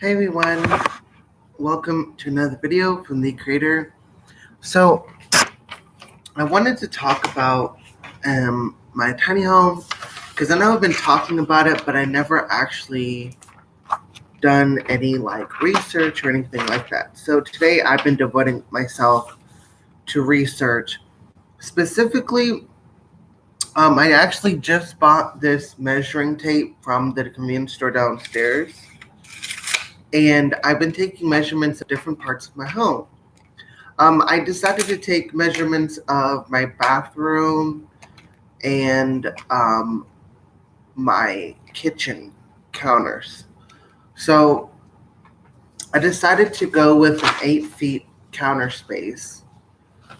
Hey everyone, welcome to another video from the creator. So I wanted to talk about my tiny home because I know I've been talking about it, but I never actually done any research or anything like that. So today I've been devoting myself to research. Specifically, I actually just bought this measuring tape from the convenience store downstairs, and I've been taking measurements of different parts of my home. I decided to take measurements of my bathroom and my kitchen counters. So I decided to go with an 8 feet counter space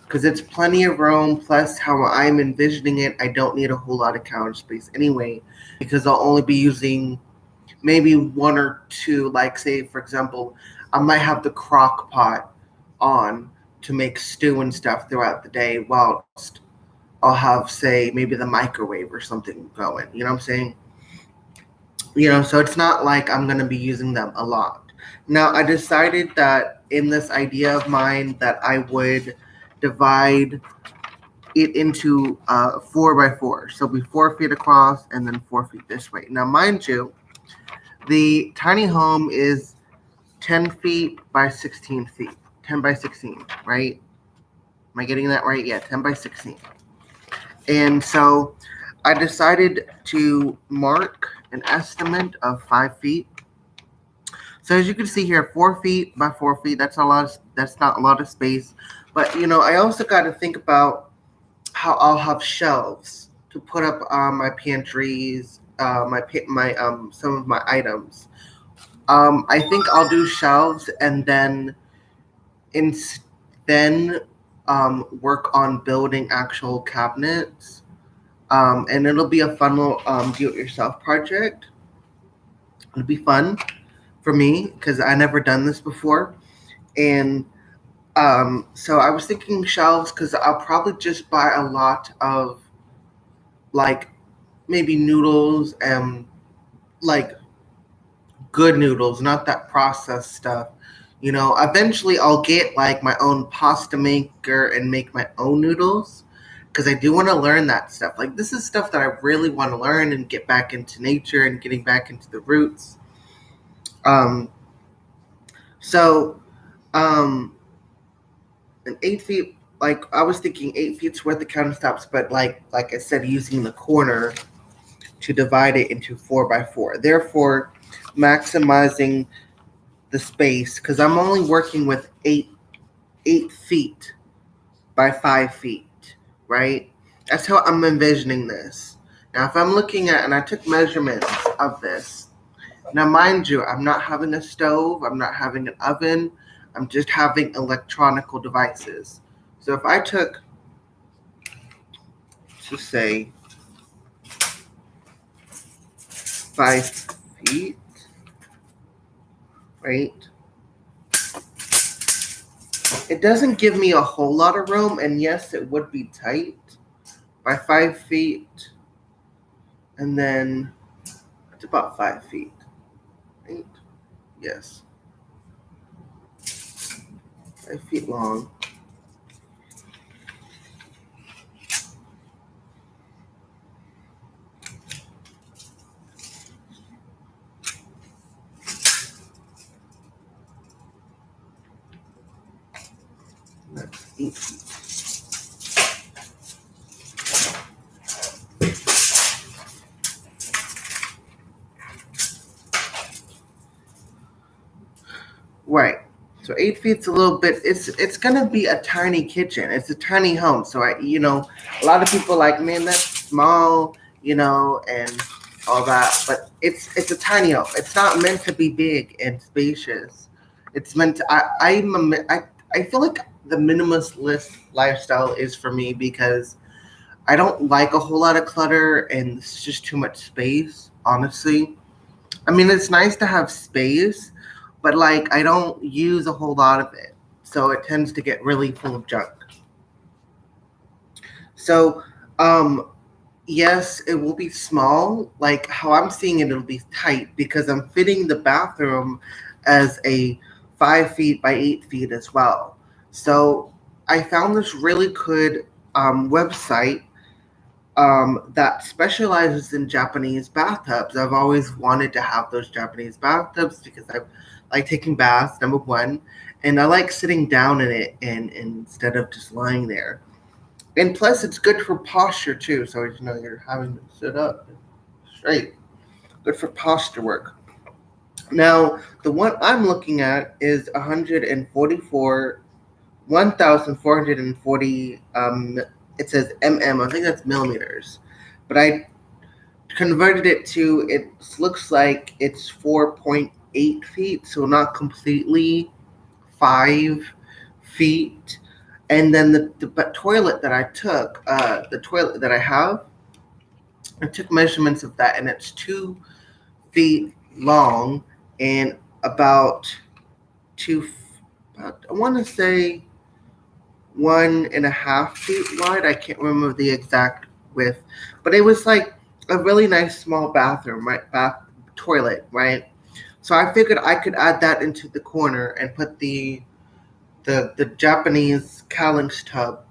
because it's plenty of room. Plus, how I'm envisioning it, I don't need a whole lot of counter space anyway because I'll only be using maybe one or two. Like, say, for example, I might have the crock pot on to make stew and stuff throughout the day, whilst I'll have, say, maybe the microwave or something going. You know what I'm saying? So it's not like I'm going to be using them a lot. Now, I decided that in this idea of mine that I would divide it into 4x4. So be 4 feet across and then 4 feet this way. Now, mind you, the tiny home is 10 feet by 16 feet. 10 by 16, right? Am I getting that right? Yeah, 10 by 16. And so I decided to mark an estimate of 5 feet. So as you can see here, 4 feet by 4 feet, that's not a lot of space. But I also got to think about how I'll have shelves to put up my pantries, my some of my items. I think I'll do shelves and then work on building actual cabinets. And it'll be a fun little do-it-yourself project. It'll be fun for me because I never done this before. And so I was thinking shelves because I'll probably just buy a lot of like maybe noodles and like good noodles, not that processed stuff. Eventually I'll get like my own pasta maker and make my own noodles because I do want to learn that stuff. Like, this is stuff that I really want to learn and get back into nature and getting back into the roots. Um, so, an 8 feet, like I was thinking 8 feet's worth of countertops, but like I said, using the corner to divide it into 4x4. Therefore, maximizing the space because I'm only working with 8 feet by 5 feet, right? That's how I'm envisioning this. Now, if I'm looking at, and I took measurements of this, now mind you, I'm not having a stove, I'm not having an oven, I'm just having electronical devices. So if I took, to say, 5 feet, right? It doesn't give me a whole lot of room, and yes, it would be tight by 5 feet, and then it's about 5 feet, right? Yes, 5 feet long. That's 8 feet. Right. So 8 feet's a little bit. It's gonna be a tiny kitchen. It's a tiny home. So a lot of people are like, man, that's small, and all that. But it's a tiny home. It's not meant to be big and spacious. It's meant to. I feel like the minimalist lifestyle is for me because I don't like a whole lot of clutter and it's just too much space. Honestly, I mean, it's nice to have space, but like I don't use a whole lot of it. So it tends to get really full of junk. So, yes, it will be small. Like how I'm seeing it, it'll be tight because I'm fitting the bathroom as a 5 feet by 8 feet as well. So I found this really good website that specializes in Japanese bathtubs. I've always wanted to have those Japanese bathtubs because I like taking baths, number one, and I like sitting down in it and instead of just lying there. And plus, it's good for posture too. So you're having to sit up straight. Good for posture work. Now, the one I'm looking at is 1,440. It says mm. I think that's millimeters, but I converted it to. It looks like it's 4.8 feet, so not completely 5 feet. And then the toilet that I took, the toilet that I have, I took measurements of that, and it's 2 feet long and about two. I want to say 1.5 feet wide. I can't remember the exact width, but it was like a really nice small bathroom, right? Toilet, right? So I figured I could add that into the corner and put the Japanese Calix tub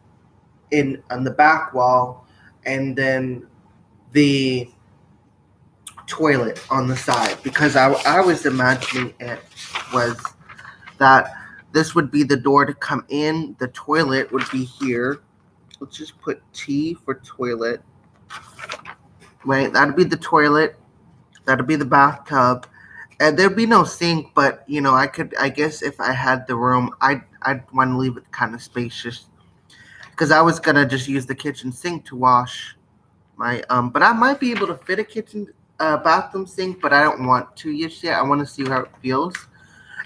in on the back wall, and then the toilet on the side, because I was imagining it was that this would be the door to come in. The toilet would be here. Let's just put T for toilet. Right, that'd be the toilet. That'd be the bathtub, and there'd be no sink. But I guess if I had the room, I'd want to leave it kind of spacious because I was gonna just use the kitchen sink to wash my But I might be able to fit a kitchen bathroom sink, but I don't want to just yet. I want to see how it feels.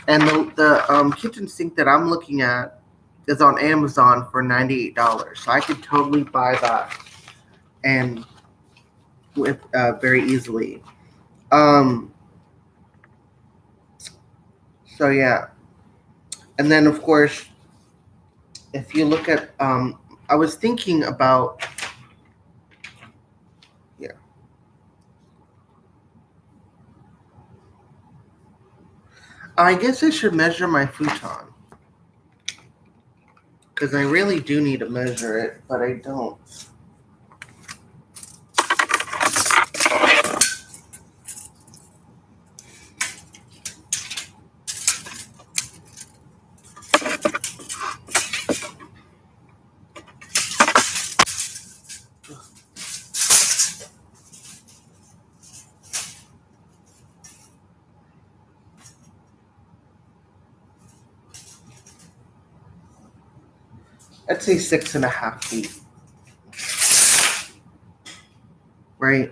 And the kitchen sink that I'm looking at is on Amazon for $98, so I could totally buy that and with very easily. Um, so yeah, and then of course, if you look at, I was thinking about, yeah, I guess I should measure my futon because I really do need to measure it, but I don't. I'd say 6.5 feet, right?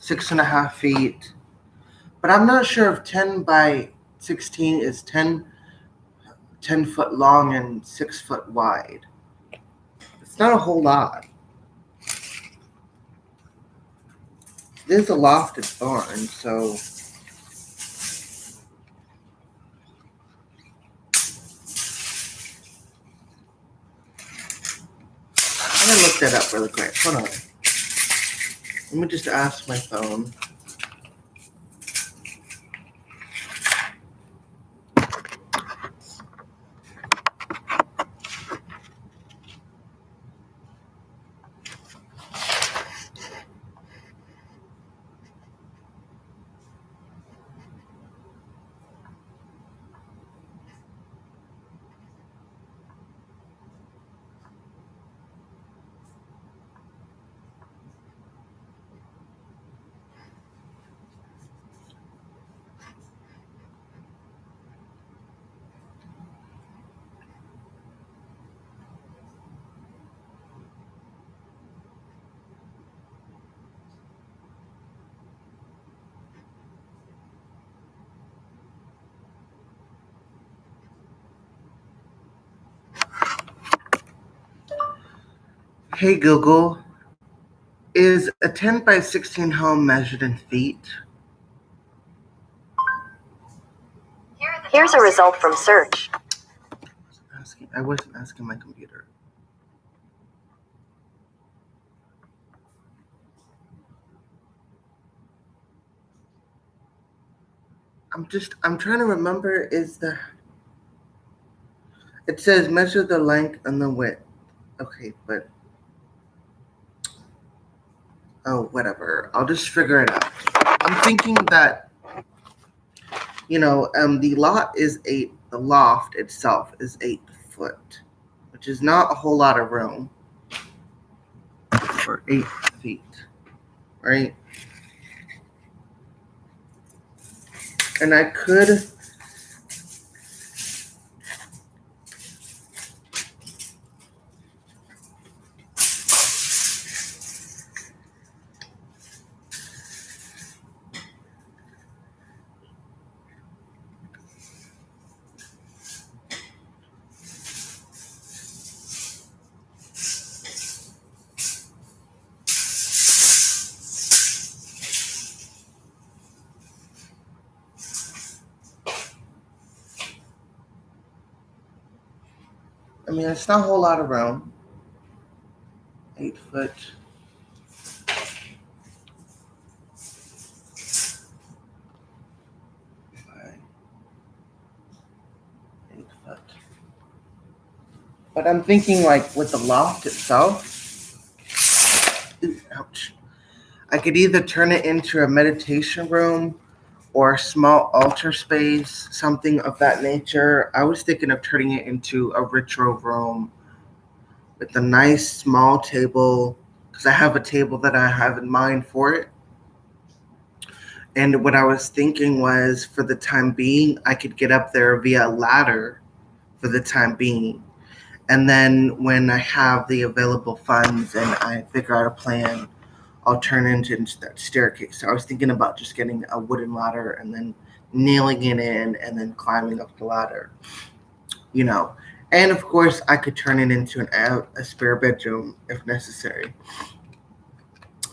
6.5 feet. But I'm not sure if 10 by 16 is 10 foot long and 6 foot wide. It's not a whole lot. There's a lofted barn, so I'm gonna look that up really quick. Hold on. Let me just ask my phone. Hey Google, is a 10 by 16 home measured in feet? Here's a result from search. I wasn't asking my computer. I'm trying to remember it says measure the length and the width. Okay, but oh, whatever. I'll just figure it out. I'm thinking that, the loft itself is 8 foot, which is not a whole lot of room for 8 feet, right? And I could, it's not a whole lot of room. 8 foot. By 8 foot. But I'm thinking, like, with the loft itself, ouch. I could either turn it into a meditation room or a small altar space, something of that nature. I was thinking of turning it into a ritual room with a nice small table, because I have a table that I have in mind for it. And what I was thinking was, for the time being, I could get up there via a ladder for the time being. And then when I have the available funds and I figure out a plan, I'll turn it into that staircase. So I was thinking about just getting a wooden ladder and then nailing it in and then climbing up the ladder, you know. And of course, I could turn it into a spare bedroom if necessary.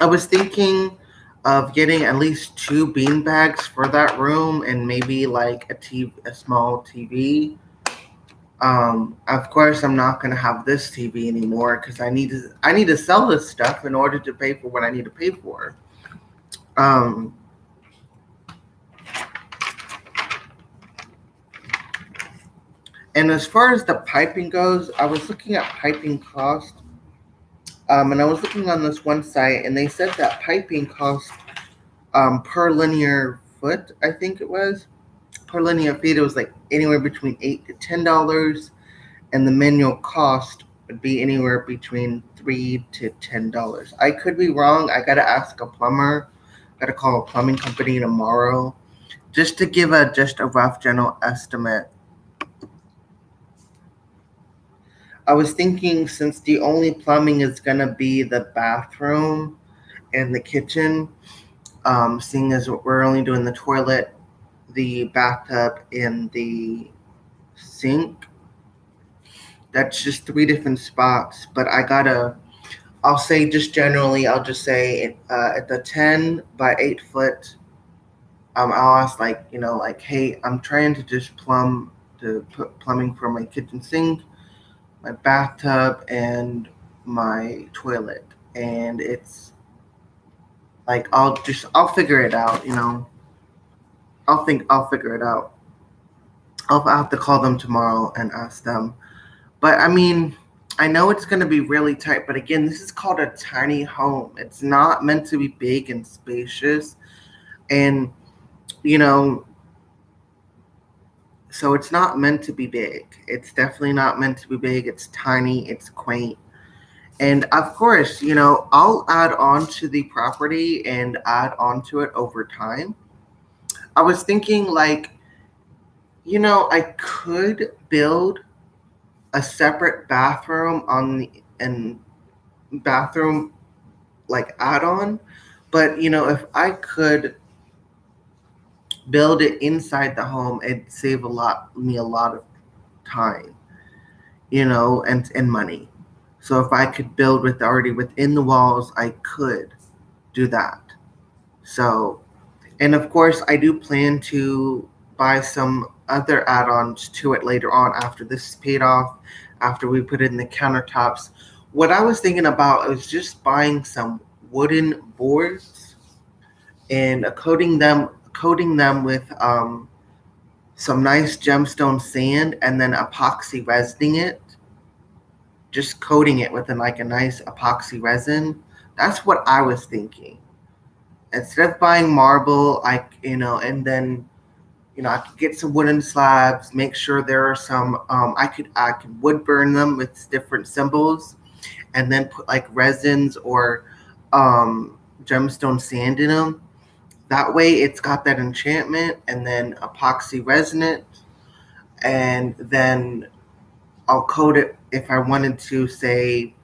I was thinking of getting at least 2 bean bags for that room and maybe like a small TV. Of course, I'm not gonna have this TV anymore because I need to sell this stuff in order to pay for what I need to pay for. Um, and as far as the piping goes, I was looking at piping cost. And I was looking on this one site, and they said that piping cost per linear foot, I think it was per linear feet, it was like anywhere between $8 to $10, and the manual cost would be anywhere between $3 to $10. I could be wrong. I gotta ask a plumber. Gotta call a plumbing company tomorrow, just to give just a rough general estimate. I was thinking, since the only plumbing is gonna be the bathroom and the kitchen, seeing as we're only doing the toilet, the bathtub, and the sink, that's just 3 different spots. But I'll say just generally, I'll just say at the 10 by 8 foot, I'll ask, like, like, hey, I'm trying to just put plumbing for my kitchen sink, my bathtub, and my toilet. And it's like, I'll figure it out. I'll figure it out. I'll have to call them tomorrow and ask them. But I know it's going to be really tight, but again, this is called a tiny home. It's not meant to be big and spacious. And, you know, so it's not meant to be big. It's definitely not meant to be big. It's tiny, it's quaint. And of course, I'll add on to the property and add on to it over time. I was thinking, like, I could build a separate bathroom on the and bathroom, like, add on. But if I could build it inside the home, it'd save a lot of time, and money. So if I could build with already within the walls, I could do that. So, and of course, I do plan to buy some other add-ons to it later on after this is paid off, after we put in the countertops. What I was thinking about is just buying some wooden boards and coating coating them with some nice gemstone sand and then epoxy resining it, just coating it with like a nice epoxy resin. That's what I was thinking. Instead of buying marble, and then I could get some wooden slabs, make sure there are some. I could wood burn them with different symbols, and then put like resins or gemstone sand in them. That way, it's got that enchantment, and then epoxy resin it, and then I'll coat it if I wanted to. Say,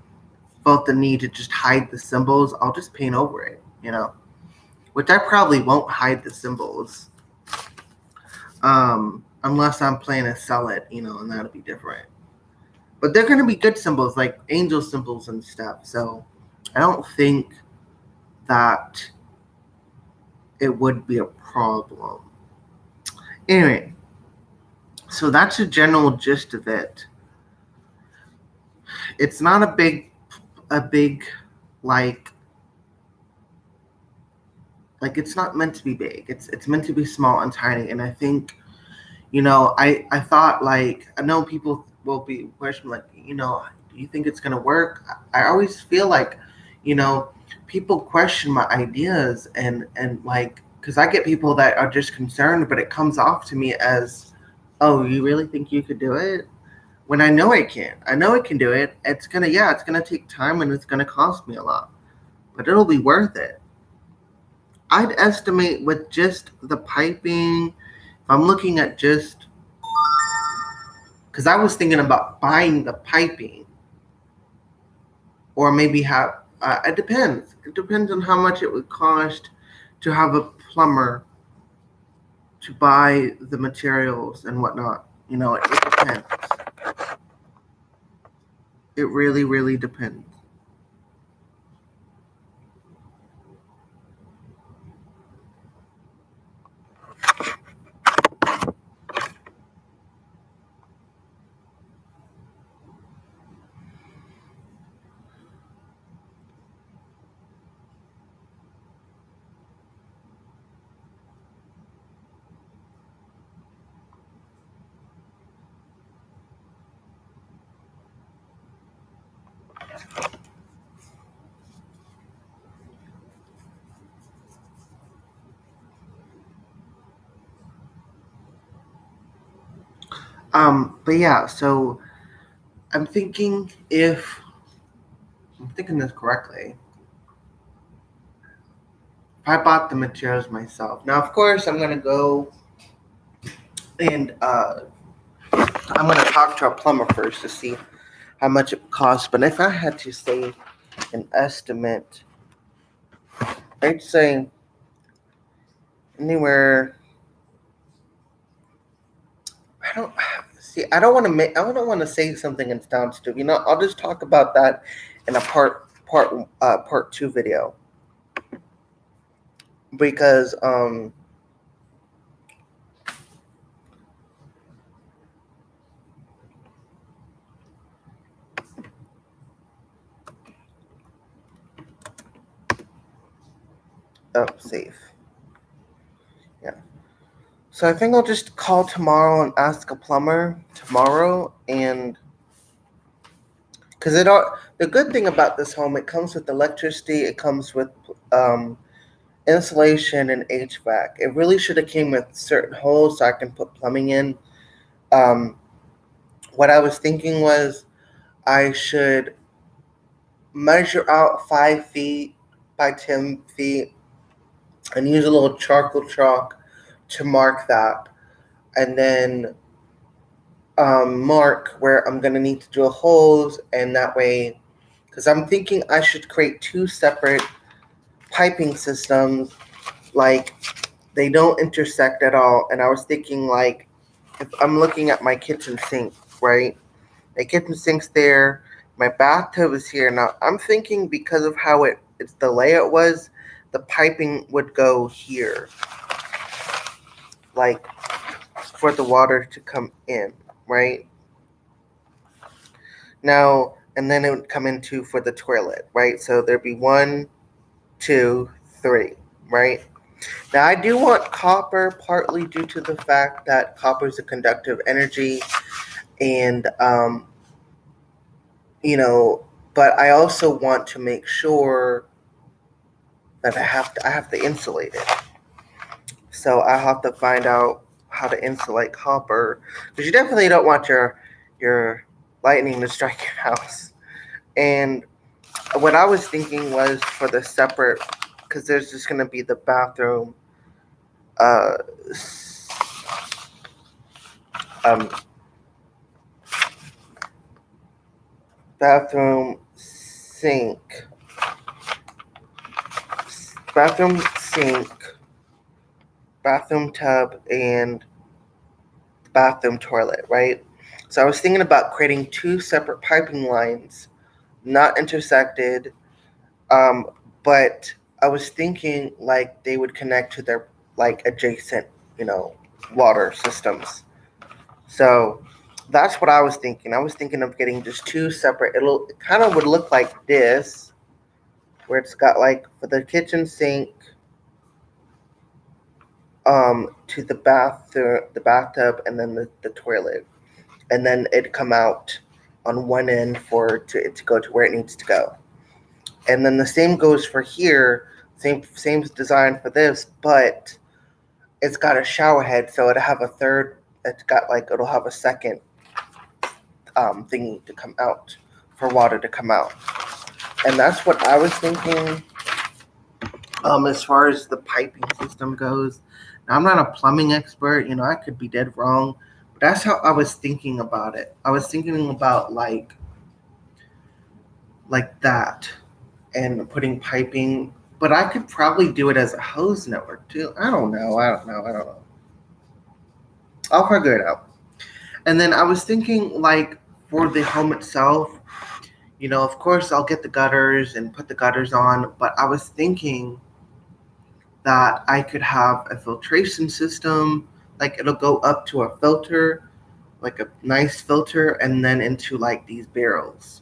felt the need to just hide the symbols, I'll just paint over it. Which I probably won't hide the symbols. Unless I'm planning to sell it, and that'll be different. But they're going to be good symbols, like angel symbols and stuff. So I don't think that it would be a problem. Anyway, so that's the general gist of it. It's not a big like it's not meant to be big. It's meant to be small and tiny. And I think, I thought, like, I know people will be questioning, like, do you think it's gonna work? I always feel like, people question my ideas and like, because I get people that are just concerned, but it comes off to me as, oh, you really think you could do it? When I know I can. I know I can do it. It's gonna take time and it's gonna cost me a lot, but it'll be worth it. I'd estimate with just the piping, if I'm looking at just, because I was thinking about buying the piping, or maybe have, it depends. It depends on how much it would cost to have a plumber to buy the materials and whatnot. It depends. It really, really depends. But yeah, so I'm thinking, if I'm thinking this correctly, if I bought the materials myself. Now, of course, I'm gonna go and I'm gonna talk to a plumber first to see how much it costs. But if I had to say an estimate, I'd say anywhere. I don't see. I don't want to make. I don't want to say something and sound stupid. I'll just talk about that in a part two video, because safe. Yeah. So I think I'll just call tomorrow and ask a plumber tomorrow, and because the good thing about this home, it comes with electricity, it comes with insulation and HVAC. It really should have came with certain holes so I can put plumbing in. Um, what I was thinking was I should measure out 5 feet by 10 feet and use a little charcoal chalk to mark that, and then mark where I'm gonna need to drill holes, and that way, because I'm thinking I should create two separate piping systems, like they don't intersect at all. And I was thinking, like, if I'm looking at my kitchen sink, right? My kitchen sink's there, my bathtub is here. Now I'm thinking, because of how it's the layout was, the piping would go here, like for the water to come in, right? Now, and then it would come into for the toilet, right? So there'd be 1, 2, 3, right? Now, I do want copper partly due to the fact that copper is a conductive energy, and you know, but I also want to make sure that I have to insulate it. So I have to find out how to insulate copper because you definitely don't want your lightning to strike your house. And what I was thinking was for the separate, because there's just going to be the bathroom, uh, um, bathroom sink, bathroom sink, bathroom tub, and bathroom toilet, right? So I was thinking about creating two separate piping lines, not intersected, um, but I was thinking like they would connect to their like adjacent, you know, water systems. So that's what I was thinking. I was thinking of getting just two separate. It kind of would look like this, where it's got like for the kitchen sink, to the bathtub, and then the toilet, and then it'd come out on one end for it to go to where it needs to go. And then the same goes for here. Same design for this, but it's got a shower head, so it'll have a third. It'll have a second thingy to come out for water to come out, and that's what I was thinking. As far as the piping system goes, now, I'm not a plumbing expert. You know, I could be dead wrong, but that's how I was thinking about it. I was thinking about like that and putting piping, but I could probably do it as a hose network too. I don't know. I don't know. I don't know. I'll figure it out. And then I was thinking like for the home itself, you know, of course I'll get the gutters and put the gutters on, but I was thinking that I could have a filtration system, like it'll go up to a filter, like a nice filter, and then into like these barrels.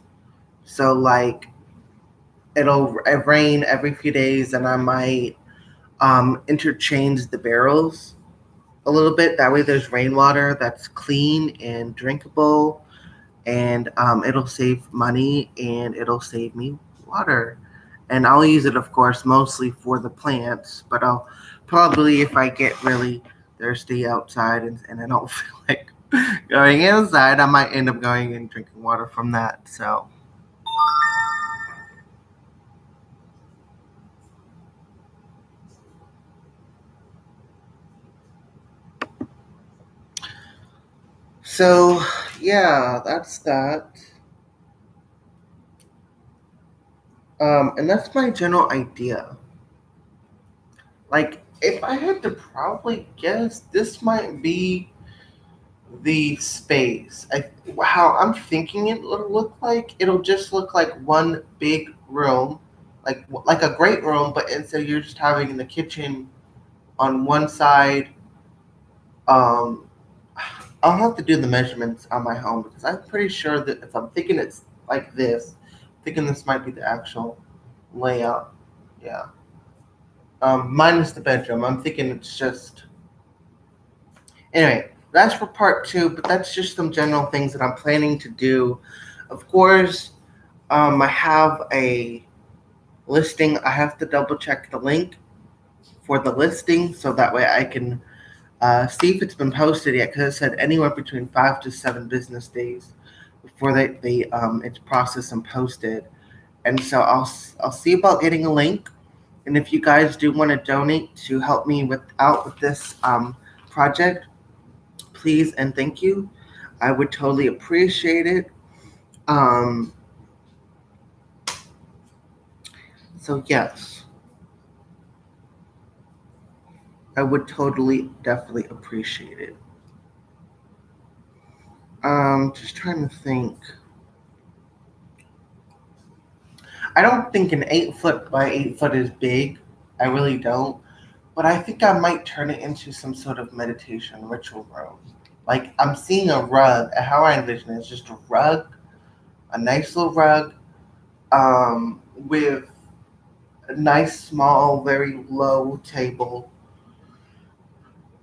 So like it'll rain every few days, and I might interchange the barrels a little bit. That way, there's rainwater that's clean and drinkable, and it'll save money and it'll save me water. And I'll use it, of course, mostly for the plants, but I'll probably, if I get really thirsty outside and I don't feel like going inside, I might end up going and drinking water from that. So yeah, that's that. And that's my general idea. Like, if I had to probably guess, this might be the space. How I'm thinking it'll look like, it'll just look like one big room, like a great room, but instead you're just having the kitchen on one side. Um, I'll have to do the measurements on my home because I'm pretty sure that if I'm thinking it's like this, thinking this might be the actual layout. Yeah. Minus the bedroom. I'm thinking it's just. Anyway, that's for part two, but that's just some general things that I'm planning to do. Of course, I have a listing. I have to double check the link for the listing so that way I can see if it's been posted yet, because it said anywhere between 5 to 7 business days before it's processed and posted. And so I'll see about getting a link. And if you guys do want to donate to help me with this project, please and thank you. I would totally appreciate it. Um, so yes, I would totally definitely appreciate it. Just trying to think. I don't think an 8 foot by 8 foot is big. I really don't. But I think I might turn it into some sort of meditation ritual room. Like I'm seeing a rug. How I envision it is just a rug, a nice little rug, with a nice small, very low table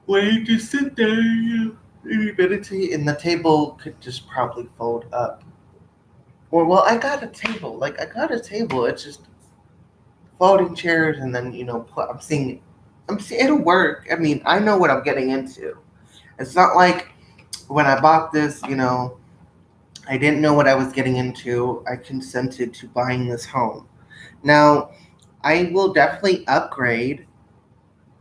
way to sit there, meditate, and the table could just probably fold up. Or well, I got a table. Like I got a table. It's just folding chairs, and then I'm seeing it'll work. I mean, I know what I'm getting into. It's not like when I bought this, I didn't know what I was getting into. I consented to buying this home. Now, I will definitely upgrade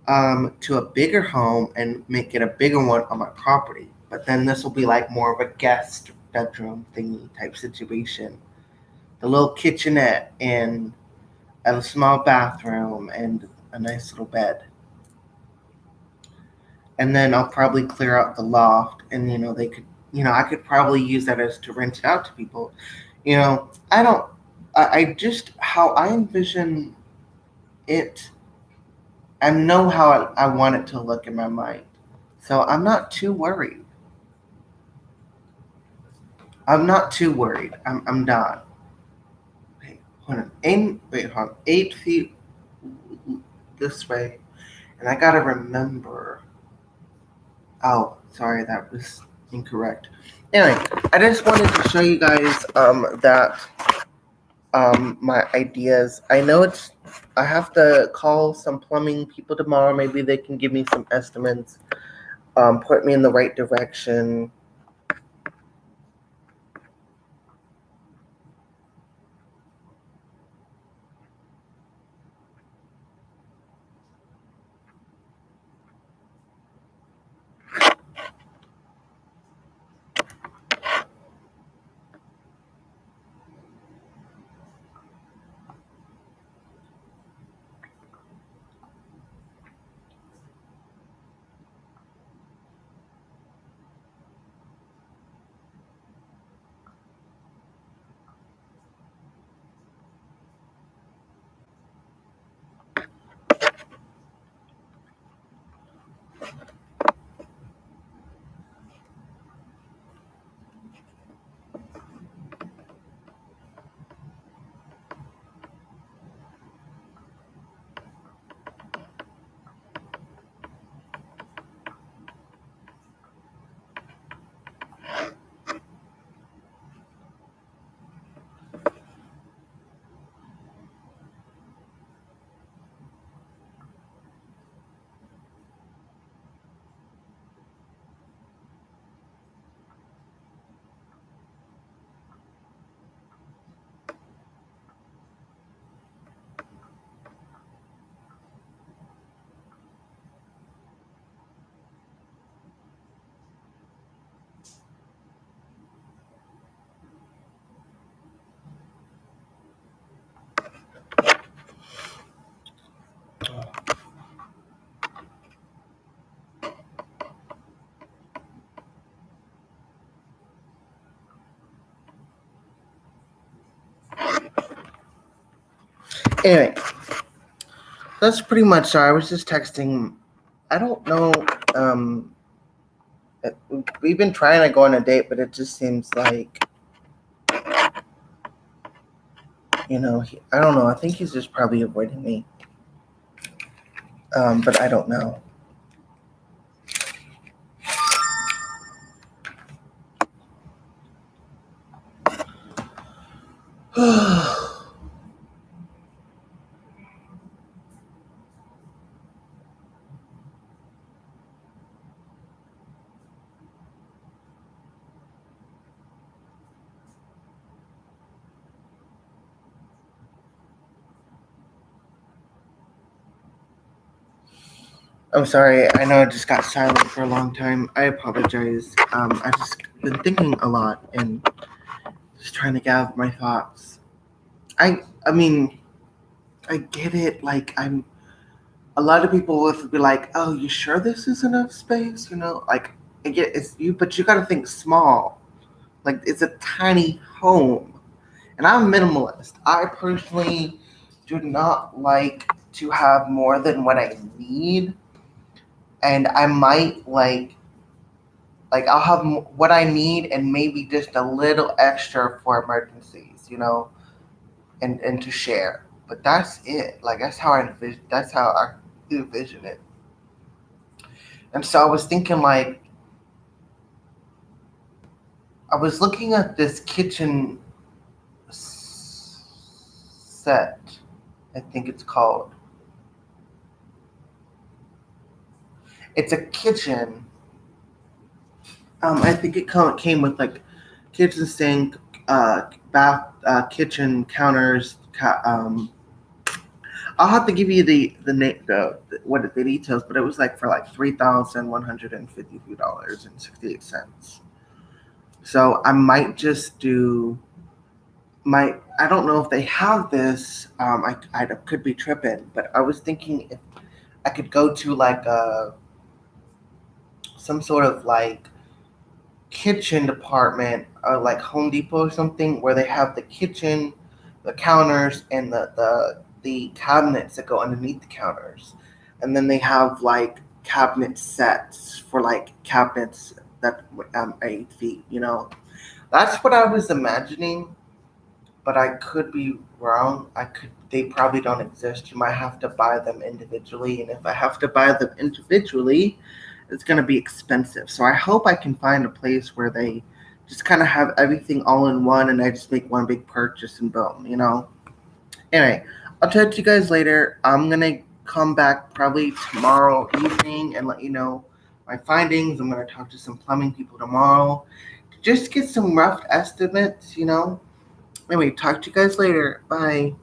to a bigger home and make it a bigger one on my property. But then this will be like more of a guest bedroom thingy type situation. The little kitchenette and a small bathroom and a nice little bed. And then I'll probably clear out the loft, and they could, I could probably use that as to rent it out to people. I don't, I just how I envision it. I know how I want it to look in my mind, so I'm not too worried. I'm not too worried. I'm done. Wait, hold on. Hold on. 8 feet this way, and I gotta remember. Oh, sorry, that was incorrect. Anyway, I just wanted to show you guys that my ideas. I know I have to call some plumbing people tomorrow. Maybe they can give me some estimates, point me in the right direction. Anyway, that's pretty much. Sorry, I was just texting. I don't know. Um, we've been trying to go on a date, but it just seems like I don't know. I think he's just probably avoiding me. But I don't know. I'm sorry. I know I just got silent for a long time. I apologize. I just been thinking a lot and just trying to gather my thoughts. I mean, I get it. Like a lot of people would be like, "Oh, you sure this is enough space?" Like I get it's you, but you got to think small. Like it's a tiny home, and I'm a minimalist. I personally do not like to have more than what I need, and I might like I'll have what I need and maybe just a little extra for emergencies, and to share. But that's it. Like that's how I envision it. And so I was thinking, like, I was looking at this kitchen set, I think it's called. It's a kitchen. I think it came with like kitchen sink, bath, kitchen counters. I'll have to give you the name, the details, but it was like for like $3,152.68. So I might just do I don't know if they have this. I could be tripping, but I was thinking if I could go to like some sort of like kitchen department, like Home Depot or something, where they have the kitchen, the counters, and the cabinets that go underneath the counters, and then they have like cabinet sets for like cabinets that 8 feet. That's what I was imagining, but I could be wrong. I could. They probably don't exist. You might have to buy them individually, and if I have to buy them individually, it's going to be expensive. So I hope I can find a place where they just kind of have everything all in one, and I just make one big purchase and boom. Anyway, I'll talk to you guys later. I'm gonna come back probably tomorrow evening and let you know my findings. I'm gonna talk to some plumbing people tomorrow. Just get some rough estimates. Anyway, talk to you guys later. Bye.